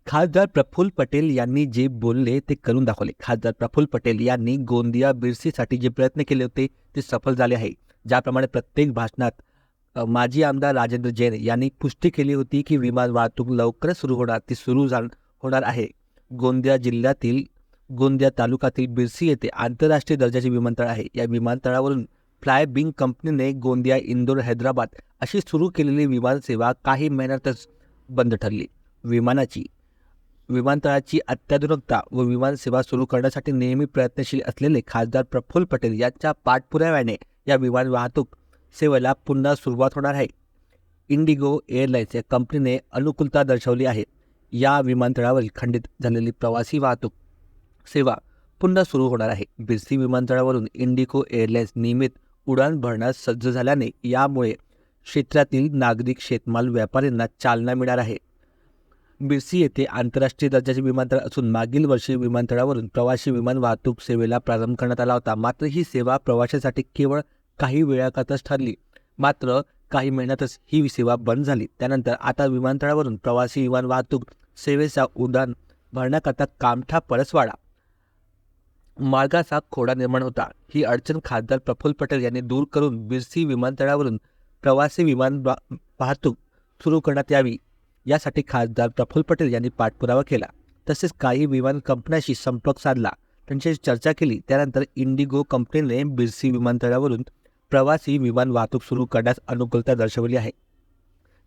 खासदार प्रफुल्ल पटेल यांनी जे बोलले ते करून दाखवले. खासदार प्रफुल्ल पटेल यांनी गोंदिया बिरसीसाठी जे प्रयत्न केले होते ते सफल झाले आहे. ज्याप्रमाणे प्रत्येक भाषणात माजी आमदार राजेंद्र जैन यांनी पुष्टी केली होती की विमान वाहतूक लवकरच सुरू होणार, ती होणार आहे. गोंदिया जिल्ह्यातील गोंदिया तालुक्यातील बिरसी येथे आंतरराष्ट्रीय दर्जाचे विमानतळ आहे. या विमानतळावरून फ्लाय बिंग कंपनीने गोंदिया, इंदोर, हैदराबाद अशी सुरू केलेली विमानसेवा काही महिन्यातच बंद ठरली. विमानतळाची अत्याधुनिकता व विमानसेवा सुरू करण्यासाठी नेहमी प्रयत्नशील असलेले खासदार प्रफुल्ल पटेल यांच्या पाठपुराव्याने या विमान वाहतूक सेवेला पुन्हा सुरुवात होणार आहे. इंडिगो एअरलाइन्स या कंपनीने अनुकूलता दर्शवली आहे. या विमानतळावरील खंडित झालेली प्रवासी वाहतूक सेवा पुन्हा सुरू होणार आहे. बिरसी विमानतळावरून इंडिगो एअरलाइन्स नियमित उडान भरण्यास सज्ज झाल्याने यामुळे क्षेत्रातील नागरिक, शेतमाल व्यापाऱ्यांना चालना मिळणार आहे. बिरसी येथे आंतरराष्ट्रीय दर्जाचे विमानतळ असून मागील वर्षी विमानतळावरून प्रवासी विमान वाहतूक सेवेला प्रारंभ करण्यात आला होता. मात्र ही सेवा प्रवाशांसाठी केवळ काही वेळाकरताच ठरली. मात्र काही महिन्यातच ही सेवा बंद झाली. त्यानंतर आता विमानतळावरून प्रवासी विमान वाहतूक सेवेचा उडान भरण्याकरता कामठा परसवाडा मार्गाचा खोडा निर्माण होता. ही अडचण खासदार प्रफुल्ल पटेल यांनी दूर करून बिरसी विमानतळावरून प्रवासी विमान वाहतूक सुरू करण्यात यावी यासाठी खासदार प्रफुल्ल पटेल यांनी पाठपुरावा केला. तसेच काही विमान कंपन्यांशी संपर्क साधला, त्यांच्याशी चर्चा केली. त्यानंतर इंडिगो कंपनीने बिरसी विमानतळावरून प्रवासी विमान वाहतूक सुरू करण्यास अनुकूलता दर्शवली आहे.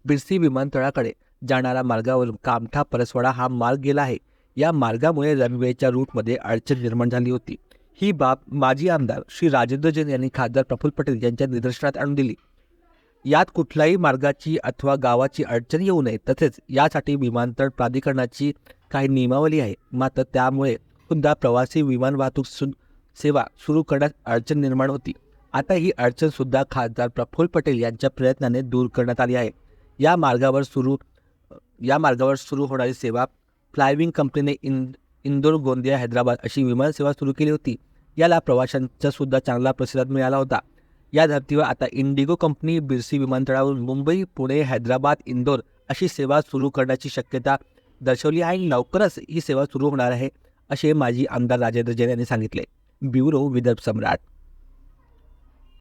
बिरसी विमानतळाकडे जाणाऱ्या मार्गावरून कामठा परसवाडा हा मार्ग गेला आहे. या मार्गामुळे रनवेच्या रूटमध्ये अडचण निर्माण झाली होती. ही बाब माजी आमदार श्री राजेंद्र जैन यांनी खासदार प्रफुल्ल पटेल यांच्या निदर्शनात आणून दिली. यात कुठल्याही मार्गाची अथवा गावाची अडचण येऊ नये, तसेच यासाठी विमानतळ प्राधिकरणाची काही नियमावली आहे. मात्र त्यामुळे सुद्धा प्रवासी विमान वाहतूक सेवा सुरू करण्यास अडचण निर्माण होती. आता ही अडचण सुद्धा खासदार प्रफुल्ल पटेल यांच्या प्रयत्नाने दूर करण्यात आली आहे. या मार्गावर सुरू होणारी सेवा फ्लायविंग कंपनीने इंदोर, गोंदिया, हैदराबाद अशी विमानसेवा सुरू केली होती. याला प्रवाशांचा सुद्धा चांगला प्रतिसाद मिळाला होता. या धर्तीवर आता इंडिगो कंपनी बिरसी विमानतळावरून मुंबई, पुणे, हैदराबाद, इंदोर अशी सेवा सुरू करण्याची शक्यता दर्शवली आहे. लवकरच ही सेवा सुरू होणार आहे, असे माजी आमदार राजेंद्र जैन यांनी सांगितले. ब्युरो विदर्भ सम्राट.